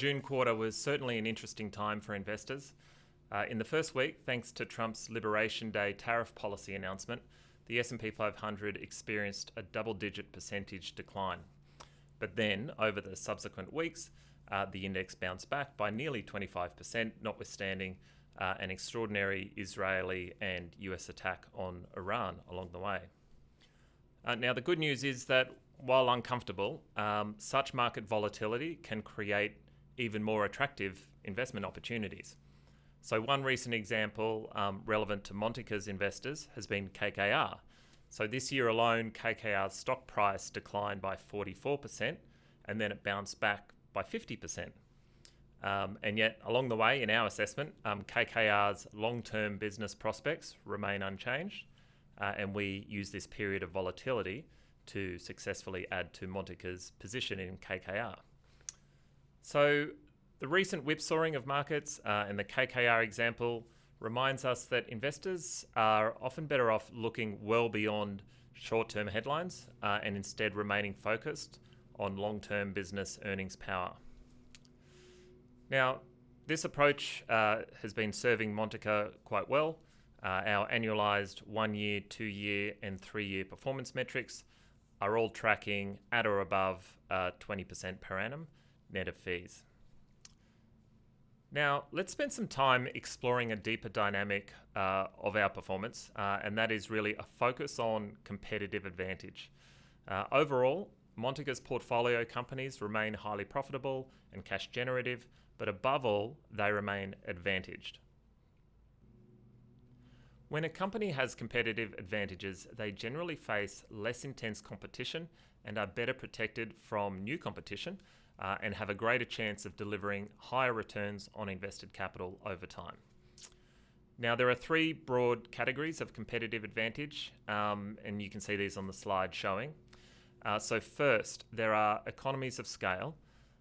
June quarter was certainly an interesting time for investors. In the first week, thanks to Trump's Liberation Day tariff policy announcement, the S&P 500 experienced a double-digit percentage decline. But then, over the subsequent weeks, the index bounced back by nearly 25%, notwithstanding an extraordinary Israeli and US attack on Iran along the way. Now, the good news is that while uncomfortable, such market volatility can create even more attractive investment opportunities. So one recent example relevant to Montaka's investors has been KKR. So this year alone, KKR's stock price declined by 44%, and then it bounced back by 50%. And yet, along the way, in our assessment, KKR's long-term business prospects remain unchanged, and we use this period of volatility to successfully add to Montaka's position in KKR. So the recent whipsawing of markets and the KKR example reminds us that investors are often better off looking well beyond short-term headlines and instead remaining focused on long-term business earnings power. Now, this approach has been serving Montaka quite well. Our annualized 1-year, 2-year and 3-year performance metrics are all tracking at or above 20% per annum net of fees. Now, let's spend some time exploring a deeper dynamic of our performance, and that is really a focus on competitive advantage. Overall, Montaka's portfolio companies remain highly profitable and cash generative, but above all, they remain advantaged. When a company has competitive advantages, they generally face less intense competition and are better protected from new competition and have a greater chance of delivering higher returns on invested capital over time. Now, there are 3 broad categories of competitive advantage, and you can see these on the slide showing. So first, there are economies of scale.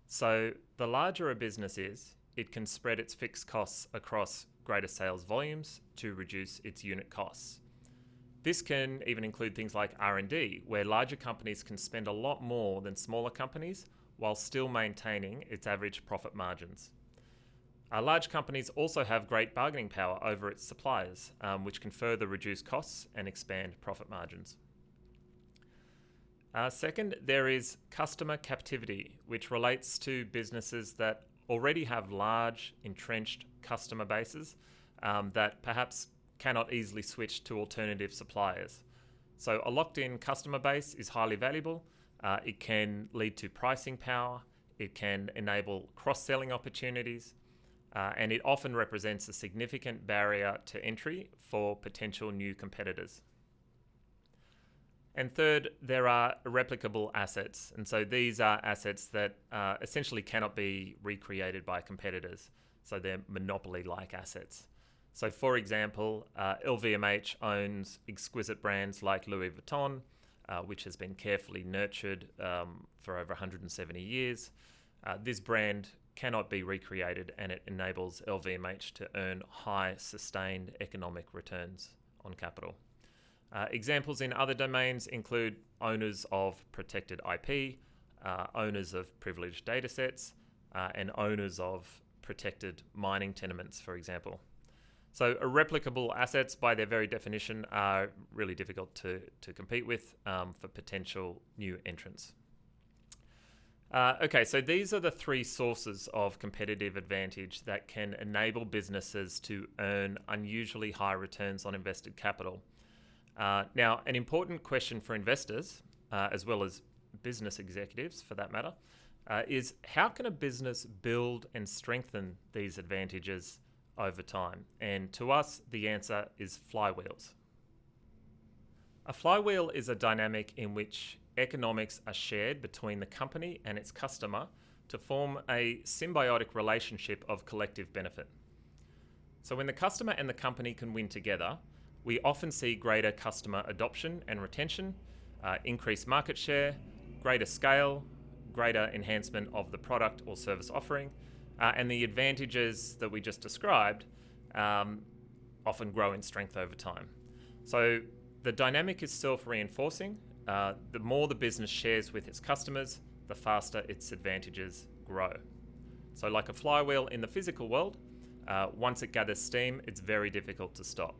So the larger a business is, it can spread its fixed costs across greater sales volumes to reduce its unit costs. This can even include things like R&D, where larger companies can spend a lot more than smaller companies while still maintaining its average profit margins. Large companies also have great bargaining power over its suppliers, which can further reduce costs and expand profit margins. Second, there is customer captivity, which relates to businesses that already have large, entrenched customer bases that perhaps cannot easily switch to alternative suppliers. So a locked-in customer base is highly valuable. It can lead to pricing power. It can enable cross-selling opportunities, and it often represents a significant barrier to entry for potential new competitors. And third, there are irreplicable assets. And so these are assets that essentially cannot be recreated by competitors. So they're monopoly-like assets. So for example, LVMH owns exquisite brands like Louis Vuitton, which has been carefully nurtured for over 170 years. This brand cannot be recreated, and it enables LVMH to earn high, sustained economic returns on capital. Examples in other domains include owners of protected IP, owners of privileged datasets, and owners of protected mining tenements, for example. So irreplicable assets, by their very definition, are really difficult to compete with for potential new entrants. Okay, so these are the 3 sources of competitive advantage that can enable businesses to earn unusually high returns on invested capital. Now, an important question for investors, as well as business executives for that matter, is how can a business build and strengthen these advantages over time? And to us, the answer is flywheels. A flywheel is a dynamic in which economics are shared between the company and its customer to form a symbiotic relationship of collective benefit. So when the customer and the company can win together, we often see greater customer adoption and retention, increased market share, greater scale, greater enhancement of the product or service offering, and the advantages that we just described often grow in strength over time. So the dynamic is self-reinforcing. The more the business shares with its customers, the faster its advantages grow. So like a flywheel in the physical world, once it gathers steam, it's very difficult to stop.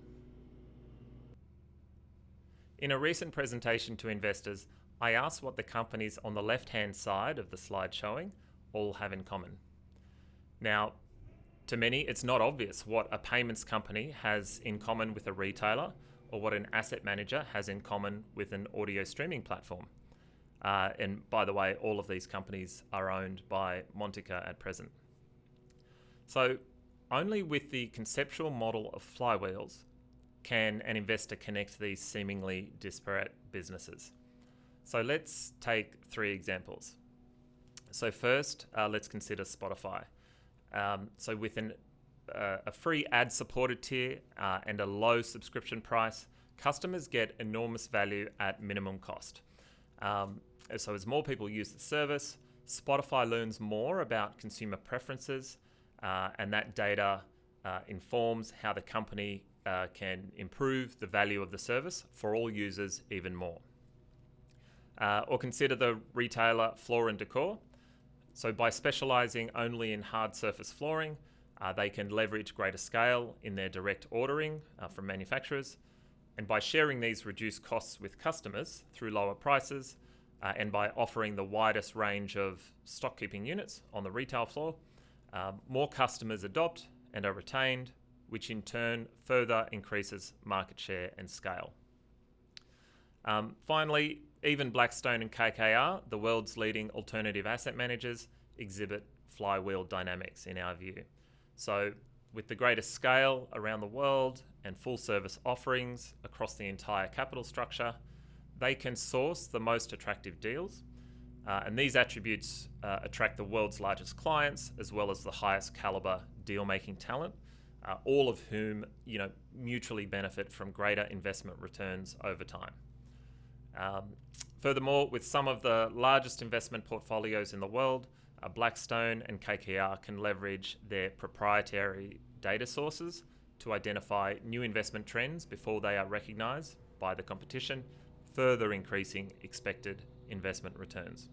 In a recent presentation to investors, I asked what the companies on the left-hand side of the slide showing all have in common. Now, to many, it's not obvious what a payments company has in common with a retailer or what an asset manager has in common with an audio streaming platform. And by the way, all of these companies are owned by Montaka at present. So only with the conceptual model of flywheels can an investor connect these seemingly disparate businesses. So let's take 3 examples. So first, let's consider Spotify. So with a free ad-supported tier and a low subscription price, customers get enormous value at minimum cost. So as more people use the service, Spotify learns more about consumer preferences, and that data informs how the company can improve the value of the service for all users even more. Or consider the retailer Floor & Decor. So by specializing only in hard surface flooring, they can leverage greater scale in their direct ordering from manufacturers. And by sharing these reduced costs with customers through lower prices, and by offering the widest range of stock keeping units on the retail floor, more customers adopt and are retained, which in turn further increases market share and scale. Finally, even Blackstone and KKR, the world's leading alternative asset managers, exhibit flywheel dynamics in our view. So with the greatest scale around the world and full service offerings across the entire capital structure, they can source the most attractive deals. And these attributes attract the world's largest clients, as well as the highest caliber deal-making talent, all of whom mutually benefit from greater investment returns over time. Furthermore, with some of the largest investment portfolios in the world, Blackstone and KKR can leverage their proprietary data sources to identify new investment trends before they are recognized by the competition, further increasing expected investment returns.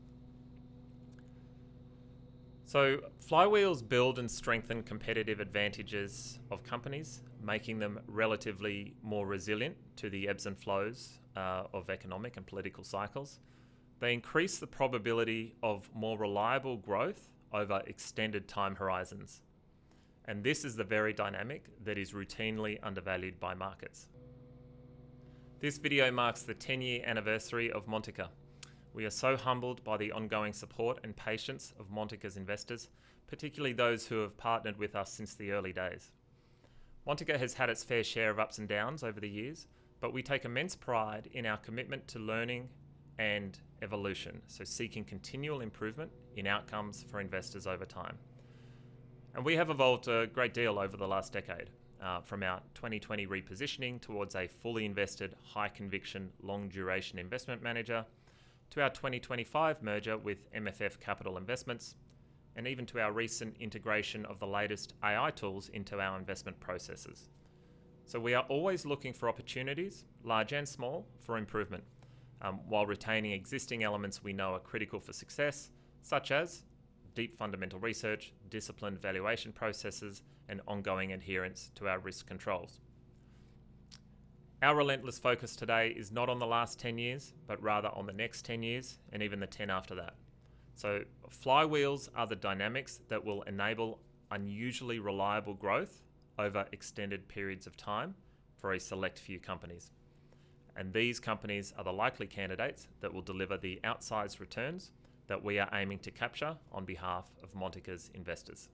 So flywheels build and strengthen competitive advantages of companies, making them relatively more resilient to the ebbs and flows of economic and political cycles. They increase the probability of more reliable growth over extended time horizons. And this is the very dynamic that is routinely undervalued by markets. This video marks the 10-year anniversary of Montaka. We are so humbled by the ongoing support and patience of Montaka's investors, particularly those who have partnered with us since the early days. Montaka has had its fair share of ups and downs over the years, but we take immense pride in our commitment to learning and evolution, so seeking continual improvement in outcomes for investors over time. And we have evolved a great deal over the last decade, from our 2020 repositioning towards a fully invested, high conviction, long duration investment manager, to our 2025 merger with MFF Capital Investments, and even to our recent integration of the latest AI tools into our investment processes. So we are always looking for opportunities, large and small, for improvement, while retaining existing elements we know are critical for success, such as deep fundamental research, disciplined valuation processes, and ongoing adherence to our risk controls. Our relentless focus today is not on the last 10 years, but rather on the next 10 years and even the 10 after that. So flywheels are the dynamics that will enable unusually reliable growth over extended periods of time for a select few companies. And these companies are the likely candidates that will deliver the outsized returns that we are aiming to capture on behalf of Montaka's investors.